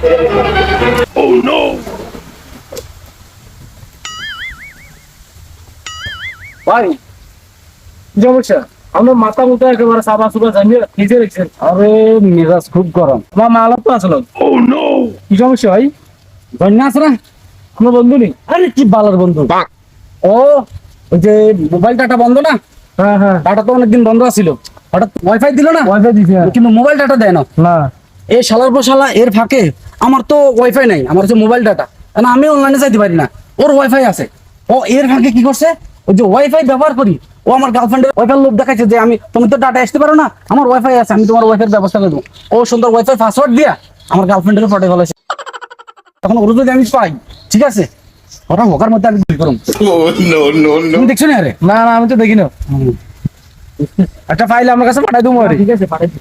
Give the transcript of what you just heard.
Oh no! ভাই কি সমস্যা? আমার মাথা মতো একেবারে সাবা সুবা জানিয়ে নিজে রেখেছেন। আরে মেজাজ খুব গরম। আমার মালা তো আসলো। Oh no! কি সমস্যা ভাই? বন্যা আছে না? আমার বন্ধু নেই। আরে কি বালার বন্ধু। ও ওই যে মোবাইল ডাটা বন্ধ না, হ্যাঁ হ্যাঁ, ডাটা তো অনেকদিন বন্ধ ছিল, হঠাৎ ওয়াইফাই দিল না, ওয়াইফাই দিছে। কিন্তু মোবাইল ডাটা দেয় না। না এই শালার বসালা এর ফাঁকে আমার তো ওয়াইফাই নাই, আমার হচ্ছে মোবাইল ডাটা, কারণ আমি অনলাইনে যাইতে পারি না, ওর ওয়াইফাই আছে। ও এর ফাঁকে কি করছে, ওই যে ওয়াইফাই ব্যবহার করি, ও আমার গার্লফ্রেন্ডের ওয়াইফাই লোভ দেখাচ্ছে যে আমি, তুমি তো ডাটা আসতে পারো না, আমার ওয়াইফাই আছে, আমি তোমার ওয়াইফাই ব্যবস্থা করে দেবো। ও সুন্দর ওয়াইফাই পাসওয়ার্ড দিয়া আমার গার্লফ্রেন্ডের ফটো ফেলেছে। তখন ওর যদি আমি পাই, ঠিক আছে, ওটা হোকার মধ্যে আমি গুলি করুম। Oh no no no! তুমি দেখছো না? আরে না না, আমি তো দেখি না। একটা ফাইল আমার কাছে পাঠাই দেবো। ঠিক আছে, পাঠাই দিই।